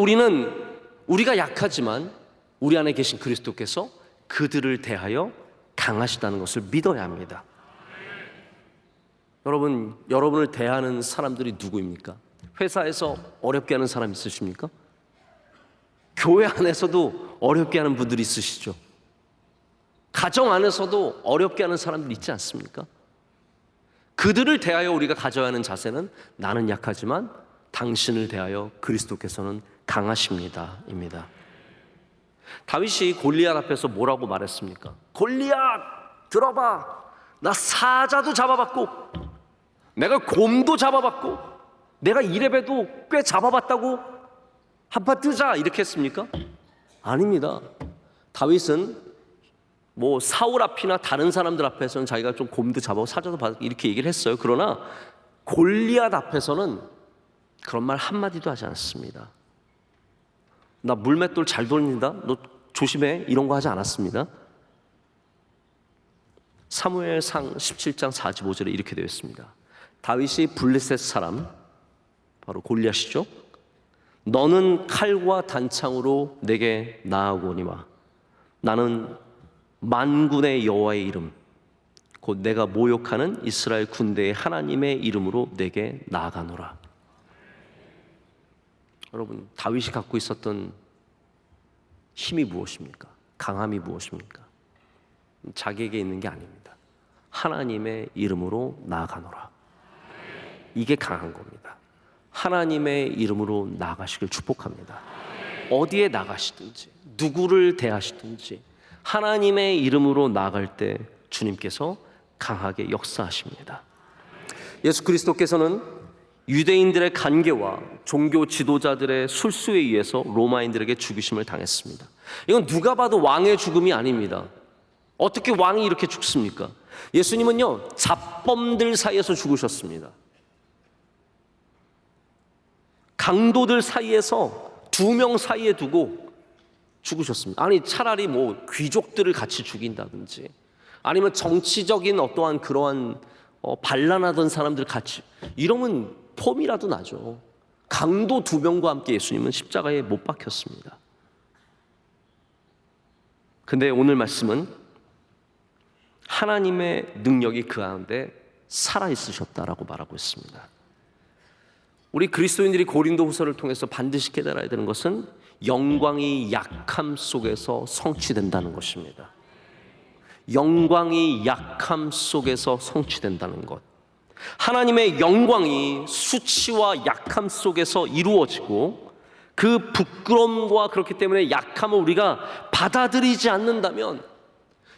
우리가 약하지만 우리 안에 계신 그리스도께서 그들을 대하여 강하시다는 것을 믿어야 합니다. 여러분을 대하는 사람들이 누구입니까? 회사에서 어렵게 하는 사람 있으십니까? 교회 안에서도 어렵게 하는 분들이 있으시죠? 가정 안에서도 어렵게 하는 사람들 있지 않습니까? 그들을 대하여 우리가 가져야 하는 자세는 나는 약하지만 당신을 대하여 그리스도께서는 강하십니다 입니다. 다윗이 골리앗 앞에서 뭐라고 말했습니까? 골리앗 들어봐, 나 사자도 잡아봤고 내가 곰도 잡아봤고 내가 이레벨도 꽤 잡아봤다고 한판 뜨자 이렇게 했습니까? 아닙니다. 다윗은 뭐 사울 앞이나 다른 사람들 앞에서는 자기가 좀 곰도 잡아고 사자도 받았고 이렇게 얘기를 했어요. 그러나 골리앗 앞에서는 그런 말 한마디도 하지 않습니다. 나 물맷돌 잘 돌린다, 너 조심해, 이런 거 하지 않았습니다. 사무엘상 17장 45절에 이렇게 되어 있습니다. 다윗이 블레셋 사람 바로 골리앗이죠. 너는 칼과 단창으로 내게 나아오거니와 나는 만군의 여호와의 이름 곧 내가 모욕하는 이스라엘 군대의 하나님의 이름으로 내게 나아가노라. 여러분, 다윗이 갖고 있었던 힘이 무엇입니까? 강함이 무엇입니까? 자기에게 있는 게 아닙니다. 하나님의 이름으로 나아가노라. 이게 강한 겁니다. 하나님의 이름으로 나아가시길 축복합니다. 어디에 나가시든지 누구를 대하시든지 하나님의 이름으로 나아갈 때 주님께서 강하게 역사하십니다. 예수 그리스도께서는 유대인들의 간계와 종교 지도자들의 술수에 의해서 로마인들에게 죽이심을 당했습니다. 이건 누가 봐도 왕의 죽음이 아닙니다. 어떻게 왕이 이렇게 죽습니까? 예수님은요, 잡범들 사이에서 죽으셨습니다. 강도들 사이에서 두 명 사이에 두고 죽으셨습니다. 아니, 차라리 뭐 귀족들을 같이 죽인다든지 아니면 정치적인 어떠한 그러한 반란하던 사람들 같이, 이러면 폼이라도 나죠. 강도 두 명과 함께 예수님은 십자가에 못 박혔습니다. 근데 오늘 말씀은 하나님의 능력이 그 가운데 살아있으셨다라고 말하고 있습니다. 우리 그리스도인들이 고린도후서를 통해서 반드시 깨달아야 되는 것은 영광이 약함 속에서 성취된다는 것입니다. 영광이 약함 속에서 성취된다는 것. 하나님의 영광이 수치와 약함 속에서 이루어지고 그 부끄러움과 그렇기 때문에 약함을 우리가 받아들이지 않는다면,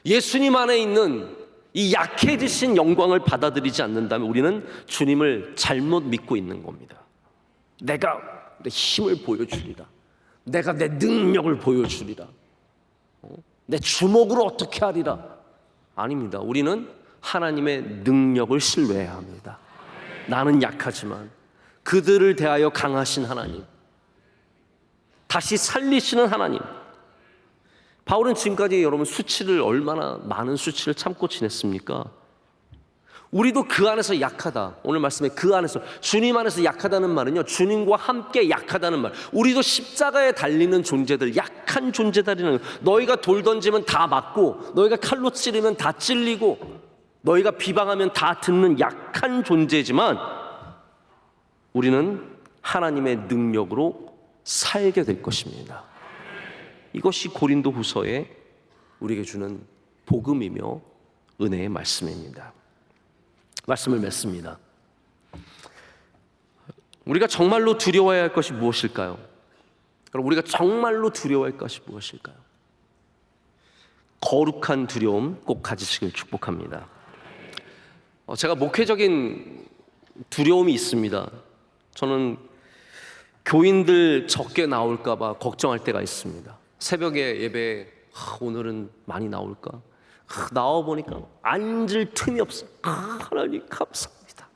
예수님 안에 있는 이 약해지신 영광을 받아들이지 않는다면 우리는 주님을 잘못 믿고 있는 겁니다. 내가 내 힘을 보여주리라, 내가 내 능력을 보여주리라, 내 주먹으로 어떻게 하리라. 아닙니다. 우리는 하나님의 능력을 신뢰해야 합니다. 나는 약하지만 그들을 대하여 강하신 하나님, 다시 살리시는 하나님. 바울은 지금까지 여러분 수치를, 얼마나 많은 수치를 참고 지냈습니까? 우리도 그 안에서 약하다. 오늘 말씀에 그 안에서, 주님 안에서 약하다는 말은요, 주님과 함께 약하다는 말. 우리도 십자가에 달리는 존재들, 약한 존재들이라는, 너희가 돌 던지면 다 맞고, 너희가 칼로 찌르면 다 찔리고, 너희가 비방하면 다 듣는 약한 존재지만 우리는 하나님의 능력으로 살게 될 것입니다. 이것이 고린도후서에 우리에게 주는 복음이며 은혜의 말씀입니다. 말씀을 맺습니다. 우리가 정말로 두려워해야 할 것이 무엇일까요? 그럼 우리가 정말로 두려워할 것이 무엇일까요? 거룩한 두려움 꼭 가지시길 축복합니다. 제가 목회적인 두려움이 있습니다. 저는 교인들 적게 나올까 봐 걱정할 때가 있습니다. 새벽에 예배에 오늘은 많이 나올까? 나와보니까 앉을 틈이 없어. 하나님 감사합니다.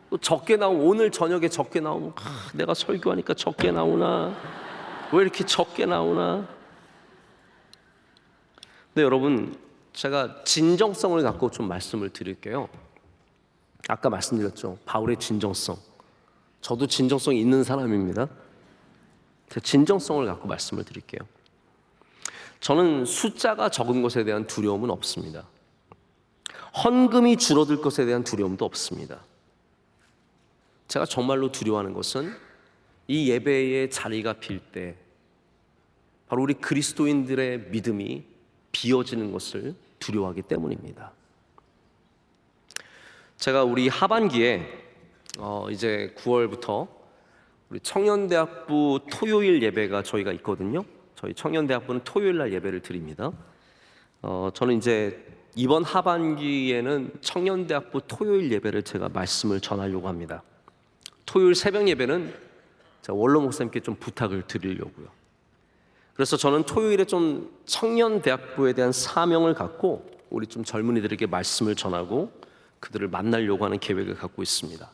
또 적게 나오면, 오늘 저녁에 적게 나오면 내가 설교하니까 적게 나오나? 왜 이렇게 적게 나오나? 근데 여러분, 제가 진정성을 갖고 좀 말씀을 드릴게요. 아까 말씀드렸죠, 바울의 진정성. 저도 진정성이 있는 사람입니다. 제가 진정성을 갖고 말씀을 드릴게요. 저는 숫자가 적은 것에 대한 두려움은 없습니다. 헌금이 줄어들 것에 대한 두려움도 없습니다. 제가 정말로 두려워하는 것은 이 예배의 자리가 빌 때 바로 우리 그리스도인들의 믿음이 비어지는 것을 두려워하기 때문입니다. 제가 우리 하반기에 이제 9월부터 우리 청년대학부 토요일 예배가 저희가 있거든요. 저희 청년대학부는 토요일 날 예배를 드립니다. 저는 이제 이번 하반기에는 청년대학부 토요일 예배를 제가 말씀을 전하려고 합니다. 토요일 새벽 예배는 제가 원로 목사님께 좀 부탁을 드리려고요. 그래서 저는 토요일에 좀 청년대학부에 대한 사명을 갖고 우리 좀 젊은이들에게 말씀을 전하고 그들을 만나려고 하는 계획을 갖고 있습니다.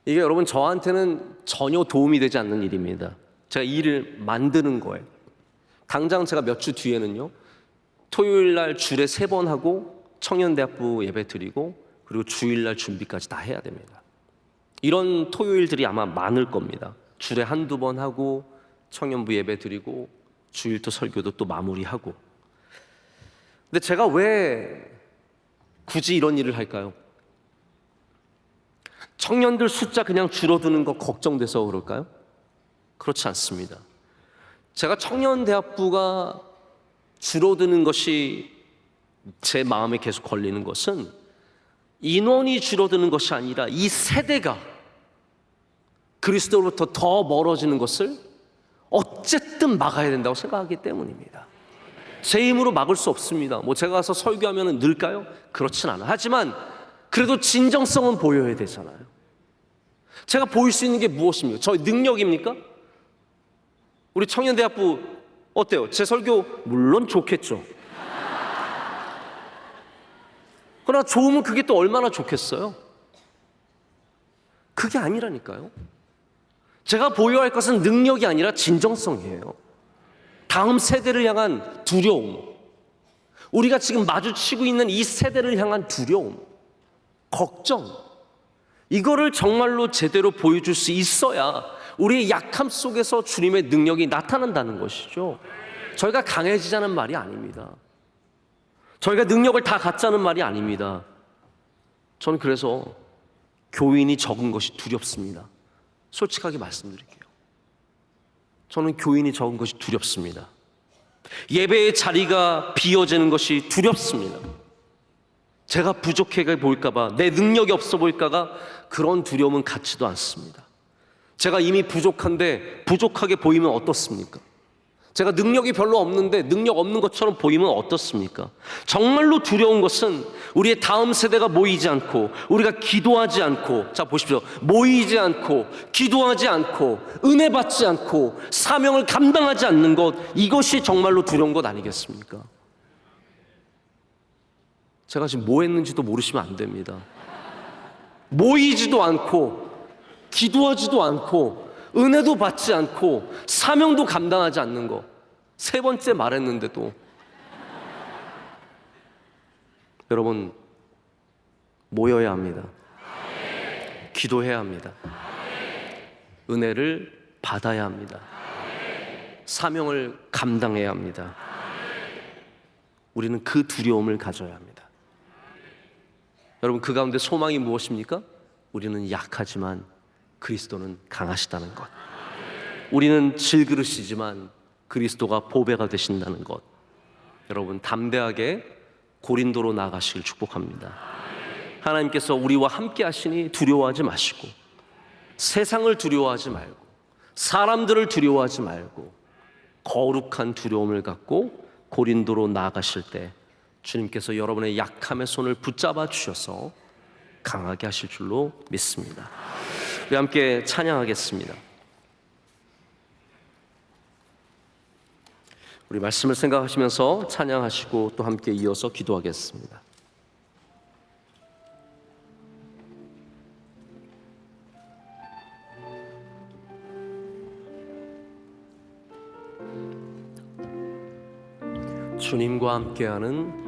이게 여러분 저한테는 전혀 도움이 되지 않는 일입니다. 제가 이 일을 만드는 거예요. 당장 제가 몇 주 뒤에는요, 토요일 날 주일에 3번 하고 청년대학부 예배 드리고 그리고 주일날 준비까지 다 해야 됩니다. 이런 토요일들이 아마 많을 겁니다. 주일에 한두 번 하고 청년부 예배 드리고 주일 또 설교도 또 마무리하고. 근데 제가 왜 굳이 이런 일을 할까요? 청년들 숫자 그냥 줄어드는 거 걱정돼서 그럴까요? 그렇지 않습니다. 제가 청년대학부가 줄어드는 것이 제 마음에 계속 걸리는 것은 인원이 줄어드는 것이 아니라 이 세대가 그리스도로부터 더 멀어지는 것을 어쨌든 막아야 된다고 생각하기 때문입니다. 제 힘으로 막을 수 없습니다. 뭐 제가 가서 설교하면 늘까요? 그렇진 않아요. 하지만 그래도 진정성은 보여야 되잖아요. 제가 보일 수 있는 게 무엇입니까? 저의 능력입니까? 우리 청년대학부 어때요? 제 설교 물론 좋겠죠. 그러나 좋으면 그게 또 얼마나 좋겠어요? 그게 아니라니까요. 제가 보여야 할 것은 능력이 아니라 진정성이에요. 다음 세대를 향한 두려움, 우리가 지금 마주치고 있는 이 세대를 향한 두려움, 걱정, 이거를 정말로 제대로 보여줄 수 있어야 우리의 약함 속에서 주님의 능력이 나타난다는 것이죠. 저희가 강해지자는 말이 아닙니다. 저희가 능력을 다 갖자는 말이 아닙니다. 저는 그래서 교인이 적은 것이 두렵습니다. 솔직하게 말씀드릴게요. 저는 교인이 적은 것이 두렵습니다. 예배의 자리가 비어지는 것이 두렵습니다. 제가 부족해 보일까봐, 내 능력이 없어 보일까봐 그런 두려움은 갖지도 않습니다. 제가 이미 부족한데 부족하게 보이면 어떻습니까? 제가 능력이 별로 없는데 능력 없는 것처럼 보이면 어떻습니까? 정말로 두려운 것은 우리의 다음 세대가 모이지 않고, 우리가 기도하지 않고, 자 보십시오, 모이지 않고 기도하지 않고 은혜 받지 않고 사명을 감당하지 않는 것, 이것이 정말로 두려운 것 아니겠습니까? 제가 지금 뭐 했는지도 모르시면 안 됩니다. 모이지도 않고 기도하지도 않고 은혜도 받지 않고 사명도 감당하지 않는 거 3번째 말했는데도. 여러분, 모여야 합니다. 기도해야 합니다. 은혜를 받아야 합니다. 사명을 감당해야 합니다. 우리는 그 두려움을 가져야 합니다. 여러분, 그 가운데 소망이 무엇입니까? 우리는 약하지만 그리스도는 강하시다는 것. 우리는 질그릇이지만 그리스도가 보배가 되신다는 것. 여러분, 담대하게 고린도로 나아가시길 축복합니다. 하나님께서 우리와 함께 하시니 두려워하지 마시고, 세상을 두려워하지 말고, 사람들을 두려워하지 말고, 거룩한 두려움을 갖고 고린도로 나아가실 때 주님께서 여러분의 약함의 손을 붙잡아 주셔서 강하게 하실 줄로 믿습니다. 우리 함께 찬양하겠습니다. 우리 말씀을 생각하시면서 찬양하시고 또 함께 이어서 기도하겠습니다. 주님과 함께하는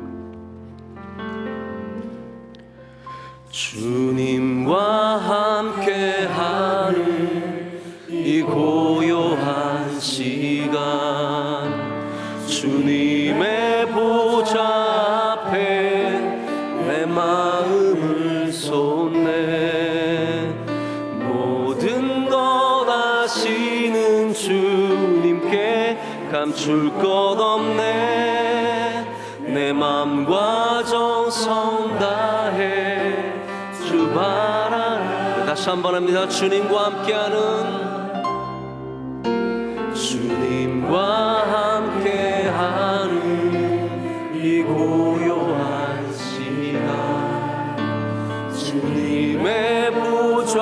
이 고요한 시간, 주님의 보좌 앞에 내 마음을 쏟네. 모든 것 아시는 주님께 감출 것 없네. 내 맘과 정성 다해 주 바라라. 다시 한번 합니다. 주님과 함께하는 이 고요한 시간, 주님의 보좌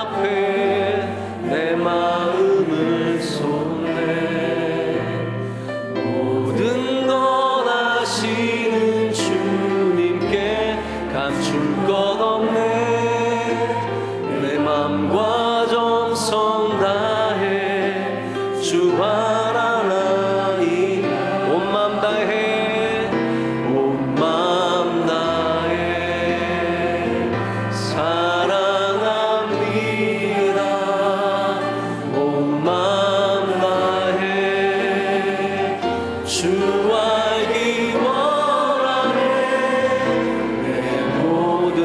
앞에 내 마음을 쏟네. 모든 것 아시는 주님께 감출 것 없네. 내 맘과 정성 다해 주 바라나이. 온 맘 다해, 온 맘 다해 사랑합니다. 온 맘 다해 주 알기 원하네. 내 모든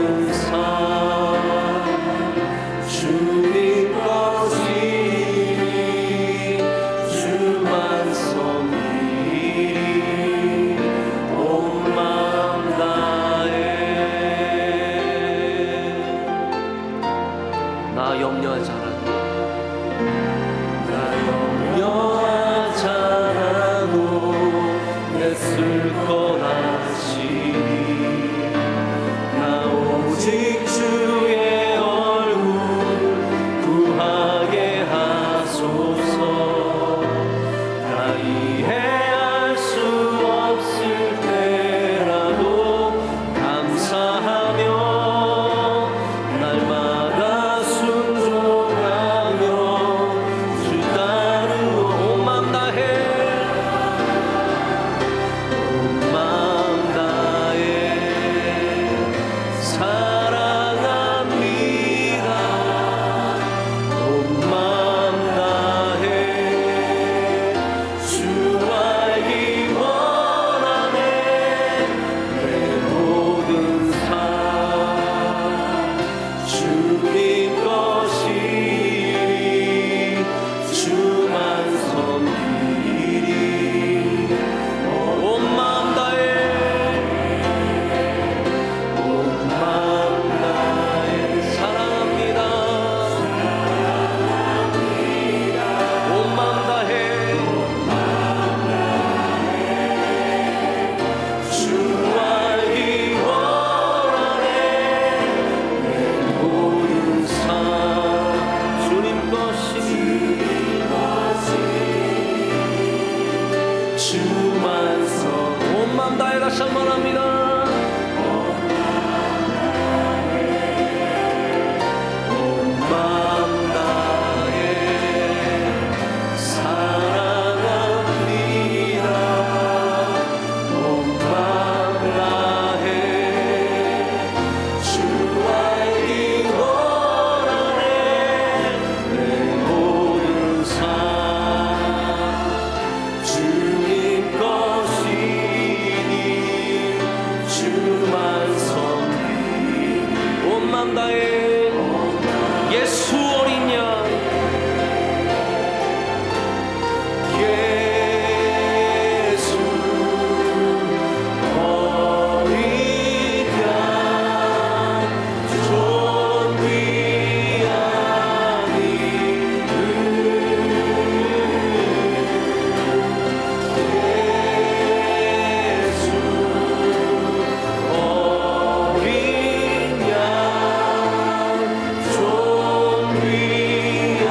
마음 다해 예수 어린 양, 예수 어린 양, 존귀한 이름, 예수 어린 양, 존귀한,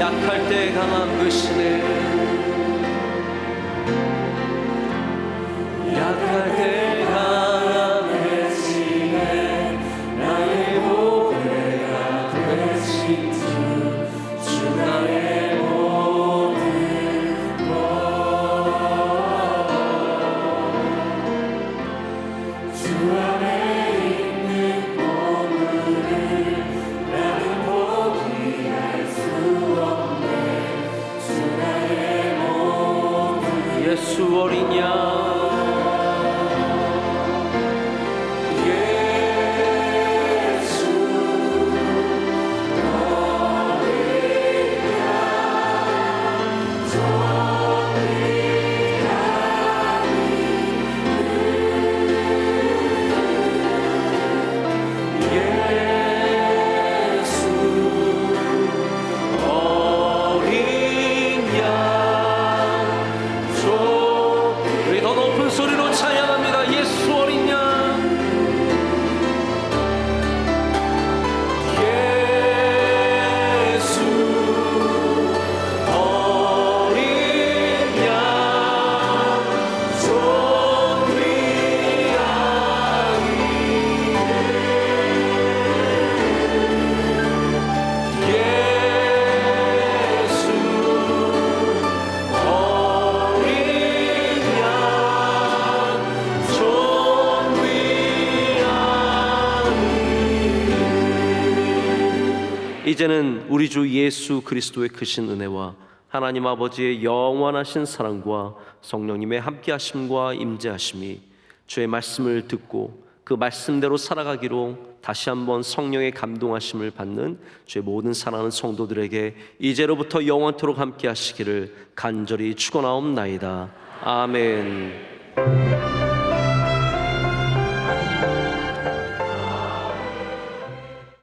약할 때 강한 그시네, 약할 때 강한 대신에 나의 보배가 되신 주 나의 모든 것, 주 안에 있는 보물을 나는 포기할 수 없네. 주 나의 모든, 예수 어린 양, 우리 더 높은 소리로 찬양합니다. 예수 어린 양, 예수 어린 양, 존귀한 이름, 예수 어린 양, 존귀한 이름. 이제는 우리 주 예수 그리스도의 크신 은혜와 하나님 아버지의 영원하신 사랑과 성령님의 함께하심과 임재하심이 주의 말씀을 듣고 그 말씀대로 살아가기로 다시 한번 성령의 감동하심을 받는 주의 모든 사랑하는 성도들에게 이제로부터 영원토록 함께하시기를 간절히 축원하옵나이다. 아멘.